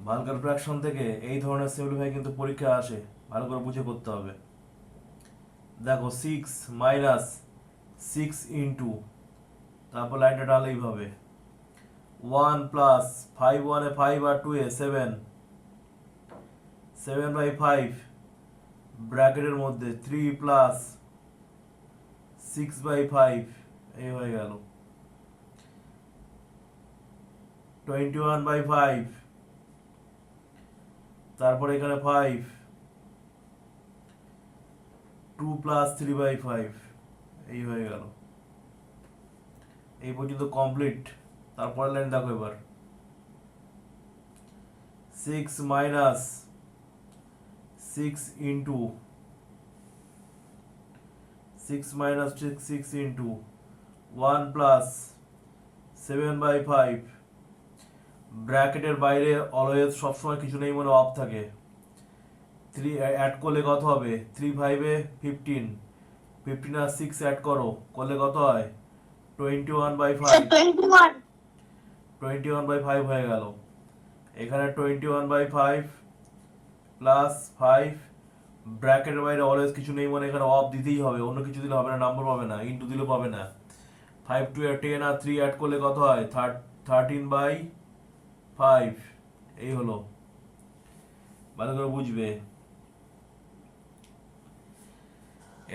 Vulgar fraction থেকে এই ধরনের সিম্পলিফাই কিন্তু পরীক্ষা আসে, ভালো করে বুঝে করতে হবে। দেখো 6 - 6 ইন্টু, তারপর লাইনটা ডালে এইভাবে 1 + 5, 1 এ 5 আর 2 এ 7, 7/5 ব্র্যাকেটের মধ্যে 3 + 6/5, এই হয়ে গেল 21/5, তারপর এখানে 5, 2 + 3/5, এই হয়ে গেল। এই পর্যন্ত কমপ্লিট। তারপরের লাইন দেখো এবার 6 - 6 ইন্টু 1 + 7/5, ব্র্যাকেটের বাইরে অলওয়েজ সবসময় কিছু নেই মানে অফ থাকে। 3 অ্যাড করলে কত হবে? 3 5 এ 15, 15 আর 6 অ্যাড করো, করলে কত হয়? 21/5, 21/5 হয়ে গেল। এখানে 21/5 প্লাস 5, ব্র্যাকেটের বাইরে অলওয়েজ কিছু নেই মানে এখানে অফ দিতেই হবে, অন্য কিছু দিলে হবে না, নাম্বার পাবে না, ইন্টু দিলে পাবে না। 5 2 10 আর 3 অ্যাড করলে কত হয়? 13/5, এই হলো। ভালো করে বুঝবে।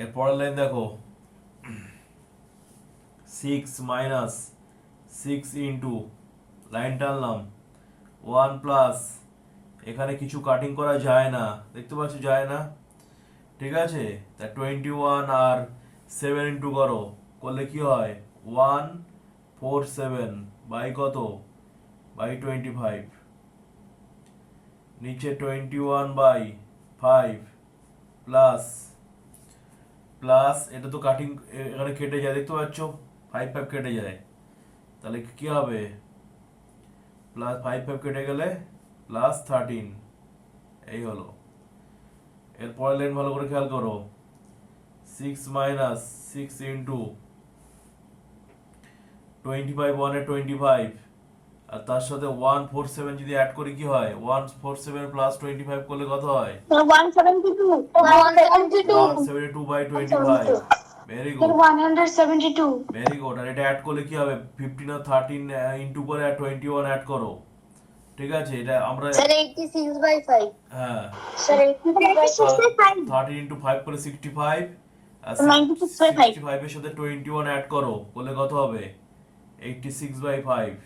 এর পরের লাইন দেখো 6 - 6 ইন্টু, লাইন টানলাম 1 প্লাস, এখানে কিছু কাটিং করা যায় না, দেখতে পাচ্ছ যায় না, ঠিক আছে? তা 21 আর 7 ইন্টু করো, করলে কি হয়? 147 বাই কত? বাই 25, নিচে 21/5 প্লাস, প্লাস এটা তো কাটিং এখানে কেটে যায়, দেখতে পাচ্ছ 5 5 কেটে যায়, তাহলে কি হবে? প্লাস 5 5 কেটে গেলে +13, এই হলো। এরপরের লাইন ভালো করে খেয়াল করো 6 - 6 ইন্টু 25, 1 এ 25, আর তার সাথে 147 যদি অ্যাড করি কি হয়? 147 + 25 করলে কত হয়? 172. 172. 172/25। Very good, 172. Very good. আর এটা অ্যাড করলে কি হবে? 15 আর 13 ইন্টু করে আর 21 অ্যাড করো, ঠিক আছে? এটা আমরা Sir, 86/5. হ্যাঁ Sir, 86/5. 13 ইন্টু 5 করে 65, আর 96/5. 65 এর সাথে 21 অ্যাড করো, করলে কত হবে? 86/5।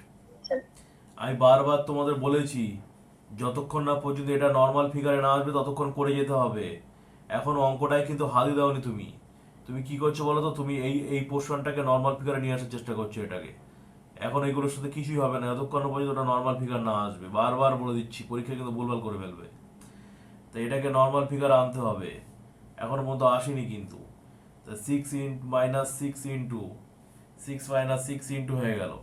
আমি বারবার তোমাদের বলেছি যতক্ষণ না পর্যন্ত এটা নর্মাল ফিগারে না আসবে ততক্ষণ করে যেতে হবে। এখন অঙ্কটাই কিন্তু হাতে দাওনি তুমি। তুমি কি করছো বলো তো? তুমি এই এই পোর্শনটাকে নর্মাল ফিগারে নিয়ে আসার চেষ্টা করছো এটাকে। এখন এগুলোর সাথে কিছুই হবে না যতক্ষণ না পর্যন্ত ওটা নর্মাল ফিগার না আসবে। বারবার বলে দিচ্ছি, পরীক্ষা কিন্তু ভুলভাল করে ফেলবে। তো এটাকে নর্মাল ফিগার আনতে হবে, এখনো পর্যন্ত আসেনি কিন্তু। 6 - 6 ইন্টু 6 - 6 হয়ে গেল।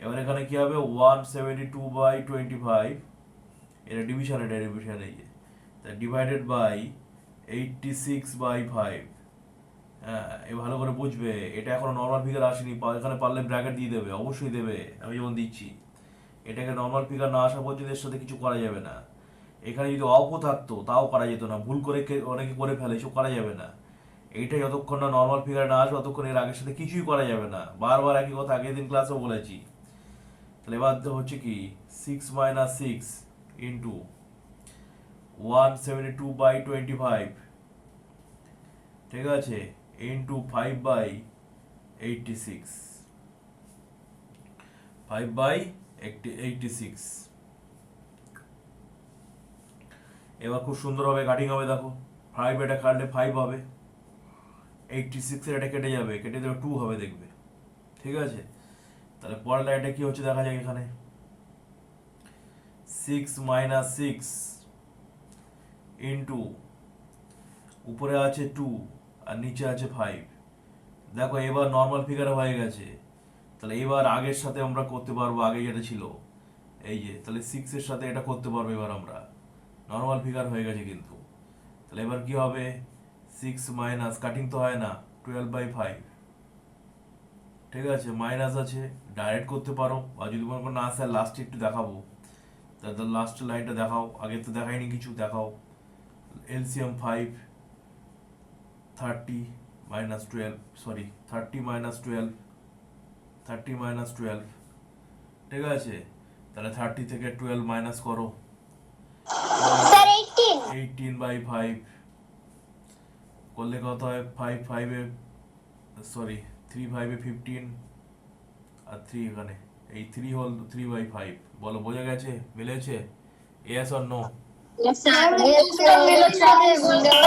এবার এখানে কি হবে? 172/25, এটা ডিভিশন, এটা ডিভিশন, এই যে ডিভাইডেড বাই 86/5। হ্যাঁ, এ ভালো করে বুঝবে, এটা এখনো নর্মাল ফিগার আসেনি। এখানে পারলে ব্র্যাকেট দিয়ে দেবে, অবশ্যই দেবে, আমি যেমন দিচ্ছি। এটাকে নর্মাল ফিগার না আসা পর্যন্ত এর সাথে কিছু করা যাবে না। এখানে যদি অফও থাকতো তাও করা যেত না, ভুল করে অনেকে করে ফেলে, এসব করা যাবে না। এইটা যতক্ষণ না নর্মাল ফিগার না আসবে ততক্ষণ এর আগের সাথে কিছুই করা যাবে না। বারবার একই কথা আগের দিন ক্লাসেও বলেছি। তাহলে এবার হচ্ছে কি 6 - 6 ইন্টু 172/25, ঠিক আছে, ইন্টু 5/86, 5/86। এবার খুব সুন্দরভাবে কাটিং হবে, দেখো 5 এটা কাটলে 5 হবে, 86 এর এটা কেটে যাবে, কেটে দেবে 2 হবে, দেখবে, ঠিক আছে? তাহলে পরের লাইনটা কি হচ্ছে দেখা যাক। এখানে 6 - 6 ইন্টু, উপরে আছে 2 আর নিচে আছে 5। দেখো এবার নর্মাল ফিগার হয়ে গেছে। তাহলে এবার আগের সাথে আমরা করতে পারবো, আগে যেটা ছিল এই যে, তাহলে 6 এর সাথে এটা করতে পারবো এবার আমরা, নর্মাল ফিগার হয়ে গেছে কিন্তু। তাহলে এবার কি হবে? 6 মাইনাস, কাটিং তো হয় না, 12/5, ঠিক আছে, মাইনাস আছে, ডাইরেক্ট করতে পারো, আর যদি মনে করো না আসে লাস্টে একটু দেখাবো, তাহলে লাস্ট লাইনটা দেখাও, আগে তো দেখাইনি কিছু, দেখাও। LCM 5, 30 minus 12, sorry 30 minus 12, 30 minus 12, ঠিক আছে? তাহলে 30 থেকে 12 মাইনাস করো, স্যার 18 18/5 করলে কত হয়? 5 5 এ সরি 3 5 এ 15 আর 3 এখানে, এই 3 হল 3/5। বলো বোঝা গেছে? মিলেছে? Yes or no? Yes, sir. Yes, sir.